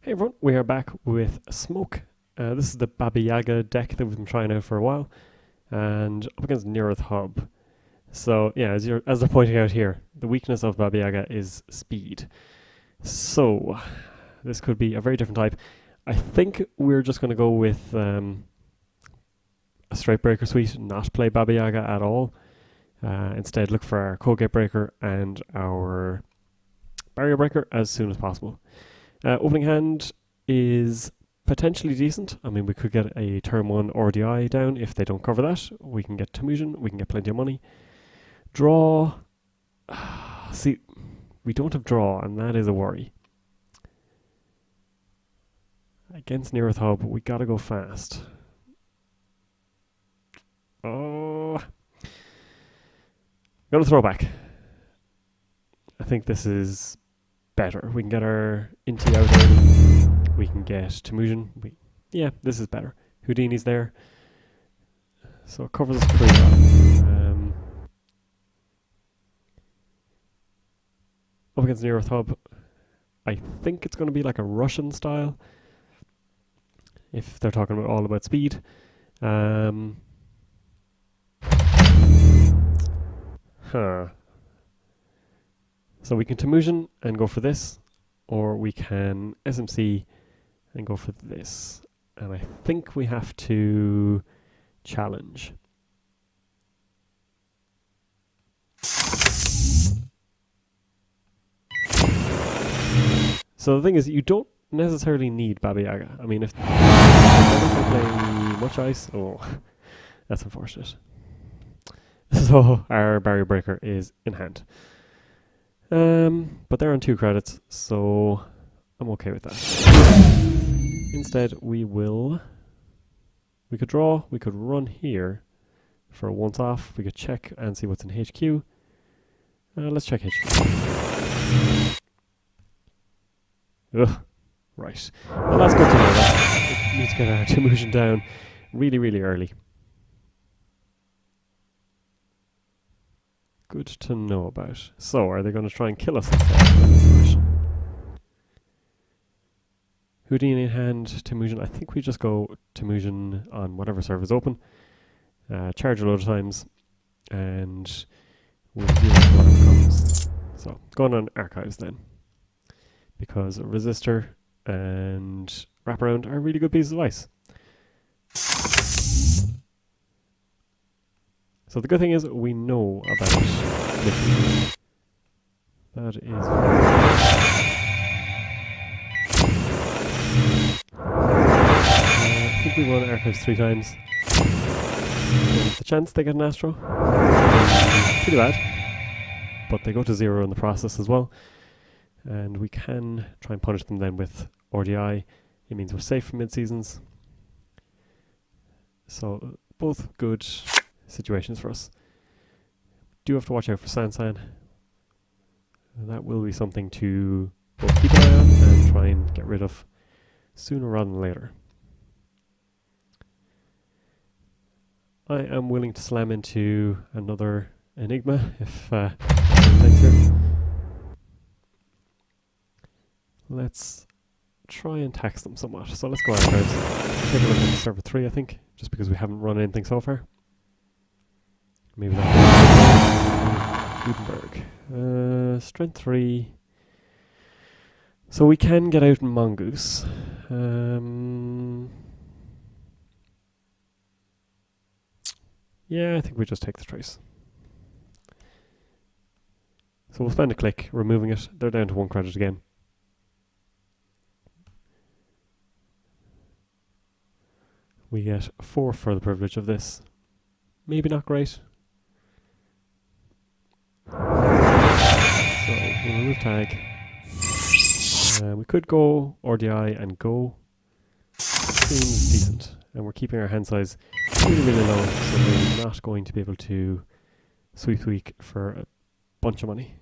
Hey everyone, we are back with Smoke. This is the Baba Yaga deck that we've been trying out for a while, and up against Near Earth Hub. So yeah, as they're pointing out here, the weakness of Baba Yaga is speed. So this could be a very different type. I think we're just going to go with a straight breaker suite, not play Baba Yaga at all. Instead, look for our Code Gate Breaker and our Barrier Breaker as soon as possible. Opening hand is potentially decent. I mean, we could get a turn 1 RDI down if they don't cover that. We can get Tamusian, we can get plenty of money. Draw. See, we don't have draw, and that is a worry. Against Near Earth Hub, we gotta go fast. Oh. I'm gonna throw back. I think this is better. We can get our Inti out early. We can get Tamusian. Yeah, this is better. Houdini's there. So it covers us pretty well. Up against Near Earth Hub, I think it's going to be like a Russian style. If they're talking all about speed. So we can Tamusian and go for this, or we can SMC and go for this. And I think we have to challenge. So the thing is, you don't necessarily need Baba Yaga. I mean, if they play much ice, oh, that's unfortunate. So our Barrier Breaker is in hand. But they're on 2 credits, so I'm okay with that. Instead, we could draw, we could run here for a once off, we could check and see what's in HQ. Let's check HQ. Ugh, right. Well, that's good to know that. We need to get our Tamusian down really, really early. Good to know about. So, are they going to try and kill us instead? Houdini in hand, Tamusian. I think we just go Tamusian on whatever server is open. Charge a load of times, and we'll deal with whatever comes. So, going on Archives then. Because Resistor and Wraparound are really good pieces of ice. So the good thing is we know about it. That is I think we run Archives 3 times. There's the chance they get an Astro. Pretty bad. But they go to 0 in the process as well. And we can try and punish them then with RDI. It means we're safe from mid-seasons. So both good situations for us. Do have to watch out for Sansan. That will be something to both keep an eye on and try and get rid of sooner rather than later. I am willing to slam into another Enigma if takes here. Let's try and tax them somewhat. So let's go Archives. Take a look at server 3, I think, just because we haven't run anything so far. Maybe that's Gutenberg. Strength 3. So we can get out in Mongoose. Yeah, I think we just take the trace. So we'll spend a click removing it. They're down to 1 credit again. We get 4 for the privilege of this. Maybe not great. So we'll remove tag. We could go RDI and go. Seems decent. And we're keeping our hand size really, really low, so we're not going to be able to sweep week for a bunch of money.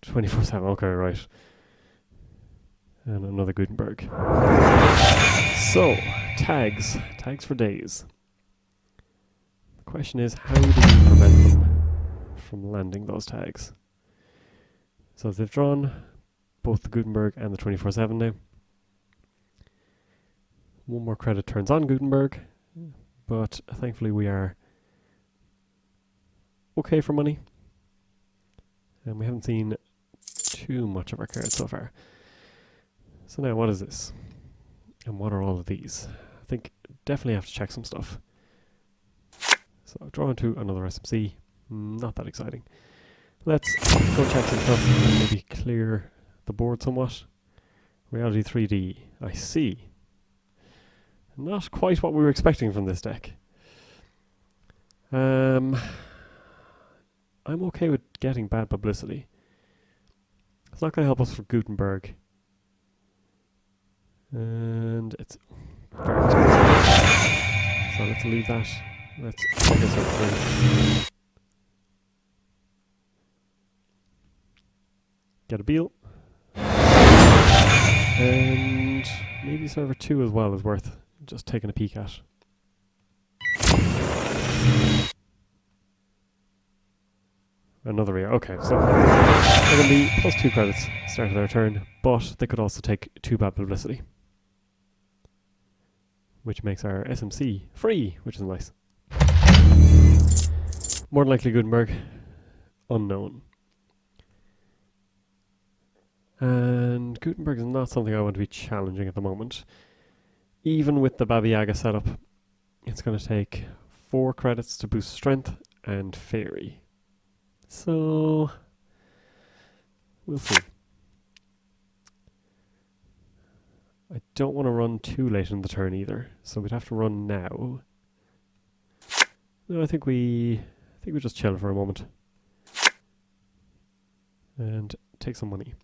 24/7, okay, right. And another Gutenberg. So, tags. Tags for days. The question is, how do we prevent them from landing those tags? So they've drawn both the Gutenberg and the 24/7 now. One more credit turns on Gutenberg, but thankfully we are okay for money. And we haven't seen too much of our cards so far. So now what is this? And what are all of these? I think definitely have to check some stuff. So draw into another SMC. Not that exciting. Let's go check some stuff and maybe clear the board somewhat. Reality 3D. I see. Not quite what we were expecting from this deck. I'm okay with getting bad publicity. It's not going to help us for Gutenberg. And it's very expensive. So let's leave that. Let's check this out through. Get a Beal. And maybe server 2 as well is worth just taking a peek at. Another Rio. Okay, so they're going to be +2 credits start of their turn, but they could also take 2 bad publicity, which makes our SMC free, which is nice. More than likely Gutenberg. Unknown. And Gutenberg is not something I want to be challenging at the moment. Even with the Baba Yaga setup, it's going to take 4 credits to boost strength and Faerie. So, we'll see. I don't want to run too late in the turn either, so we'd have to run now. No, I think we just chill for a moment and take some money.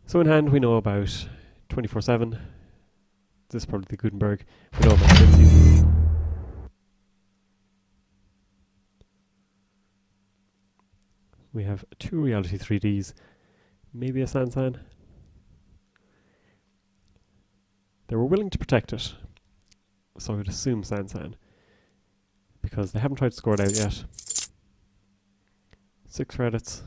So in hand we know about 24/7. This is probably the Gutenberg. We know about mid seasons. We have 2 Reality 3Ds. Maybe a Sansan. They were willing to protect it, so I would assume Sansan, because they haven't tried to score it out yet. 6 credits.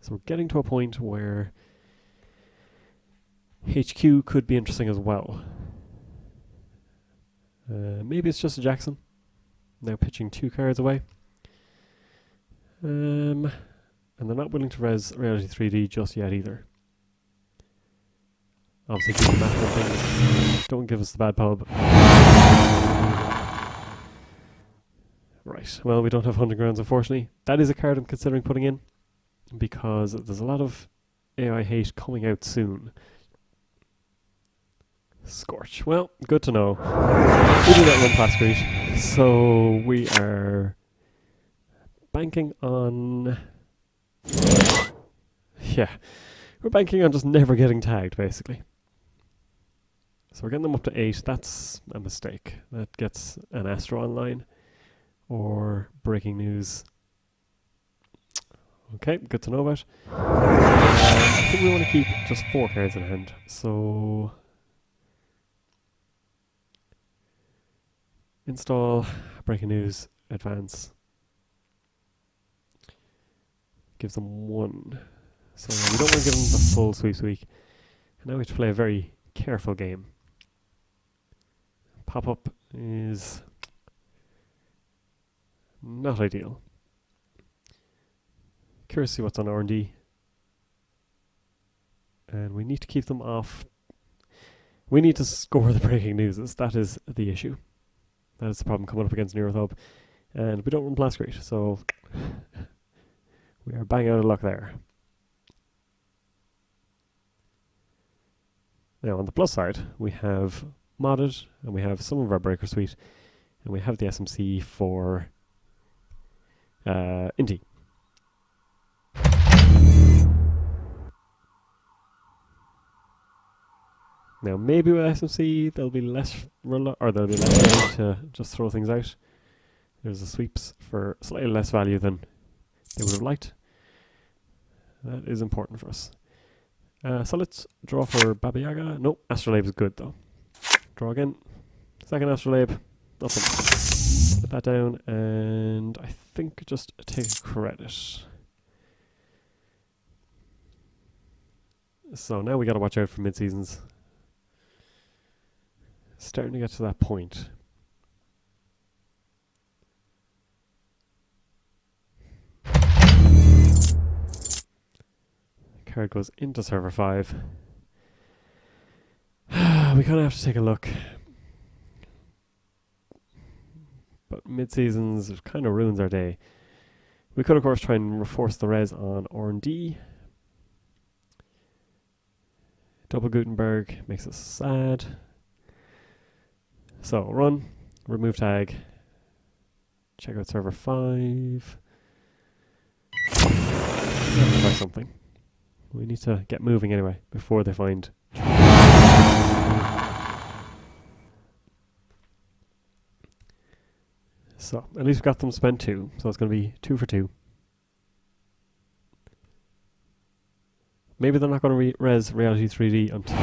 So we're getting to a point where HQ could be interesting as well. Maybe it's just a Jackson. Now pitching 2 cards away. And they're not willing to res Reality 3D just yet either. Obviously keep the math on things. Don't give us the bad pub. Right, well we don't have Hunting Grounds unfortunately. That is a card I'm considering putting in, because there's a lot of AI hate coming out soon. Scorch. Well, good to know. We do that one Plascrete, so we are banking on... Yeah, we're banking on just never getting tagged, basically. So we're getting them up to 8. That's a mistake. That gets an Astro online or breaking news. Okay, good to know about. I think we want to keep just 4 cards in hand. So install, breaking news, advance. Gives them 1. So we don't want to give them the full sweeps week. And now we have to play a very careful game. Pop-up is not ideal. Curious to see what's on R&D. And we need to keep them off. We need to score the breaking news. That is the issue. That is the problem coming up against Netrunner. And we don't run Plascrete, so we are bang out of luck there. Now on the plus side, we have modded, and we have some of our breaker suite, and we have the SMC for Inti. Now maybe with SMC there'll be less ready to just throw things out. There's the sweeps for slightly less value than they would have liked. That is important for us. So let's draw for Baba Yaga. No, Astrolabe is good though. Draw again. Second Astrolabe. Nothing. Put that down, and I think just take a credit. So now we got to watch out for mid-seasons. Starting to get to that point. Card goes into server 5. We kind of have to take a look. But mid-seasons, it kind of ruins our day. We could, of course, try and force the res on R&D. Double Gutenberg makes us sad. So, run, remove tag, check out server 5. Let's try something. We need to get moving anyway, before they find... So, at least we got them to spend 2, so it's going to be 2 for 2. Maybe they're not going to res Reality 3D until...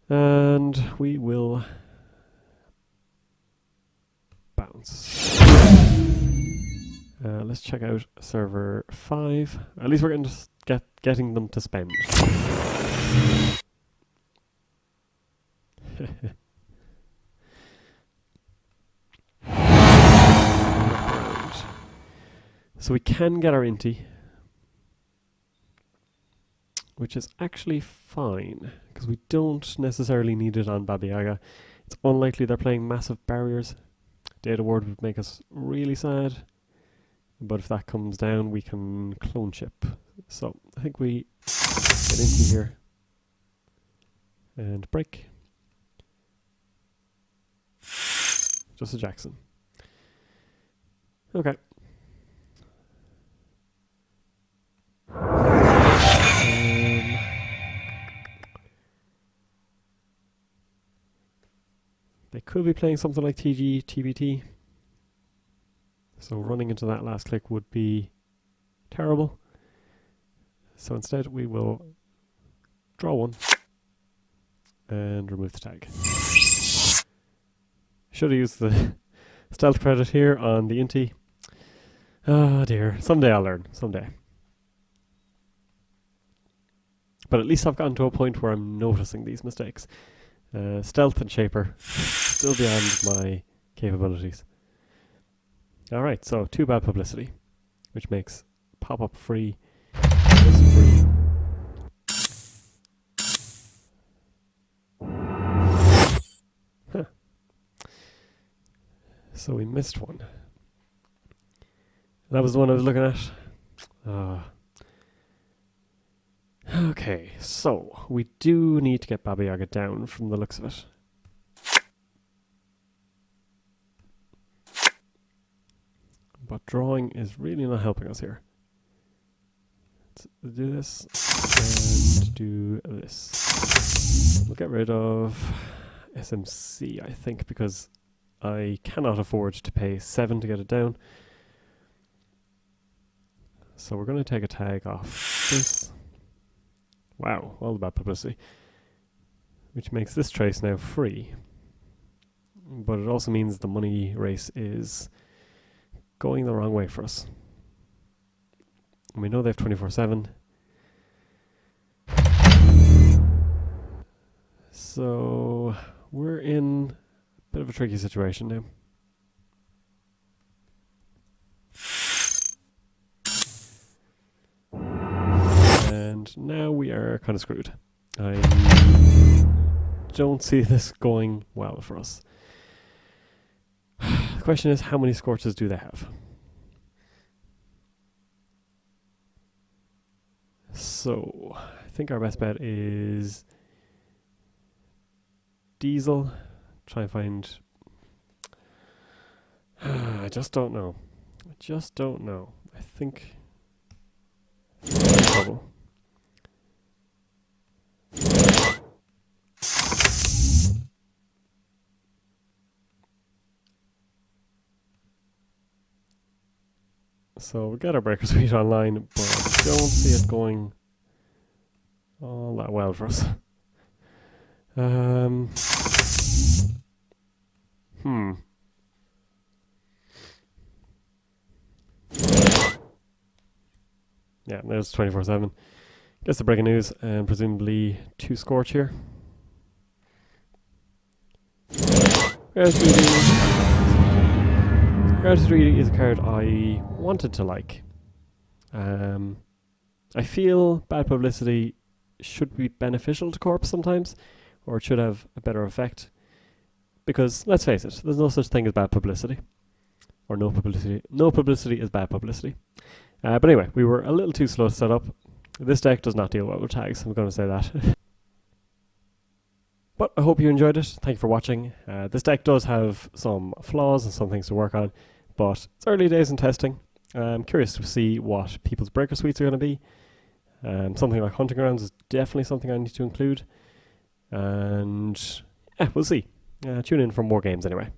And we will bounce. Let's check out server 5. At least we're going to getting them to spend. So we can get our Inti, which is actually fine, because we don't necessarily need it on Baba Yaga. It's unlikely they're playing massive barriers. Data Ward would make us really sad, but if that comes down, we can clone chip. So I think we get into here and break. Just a Jackson. Okay. They could be playing something like TBT. So running into that last click would be terrible. So instead we will draw one and remove the tag. Should have used the stealth credit here on the Inti. Oh dear, someday I'll learn, someday. But at least I've gotten to a point where I'm noticing these mistakes. Stealth and Shaper, still beyond my capabilities. Alright, so 2 bad publicity, which makes pop-up free, this free. Huh. So we missed one. That was the one I was looking at. Okay, so we do need to get Baba Yaga down from the looks of it. But drawing is really not helping us here. Let's do this and do this. We'll get rid of SMC, I think, because I cannot afford to pay 7 to get it down. So we're going to take a tag off this. Wow, all the bad publicity. Which makes this trace now free. But it also means the money race is going the wrong way for us. And we know they have 24/7. So we're in a bit of a tricky situation now. And now we are kind of screwed. I don't see this going well for us. The question is, how many scorches do they have? So, I think our best bet is Diesel. Try and find... I just don't know. I think... trouble. So we got our breaker suite online, but I don't see it going all that well for us. Yeah, there's 24/7. Guess the breaking news, and presumably 2 Scorch here. There's Threedee is a card I wanted to like. I feel bad publicity should be beneficial to Corps sometimes, or it should have a better effect. Because, let's face it, there's no such thing as bad publicity. Or no publicity. No publicity is bad publicity. But anyway, we were a little too slow to set up. This deck does not deal well with tags, I'm going to say that. But I hope you enjoyed it. Thank you for watching. This deck does have some flaws and some things to work on, but it's early days in testing. I'm curious to see what people's breaker suites are going to be. Something like Hunting Grounds is definitely something I need to include. And yeah, we'll see. Tune in for more games anyway.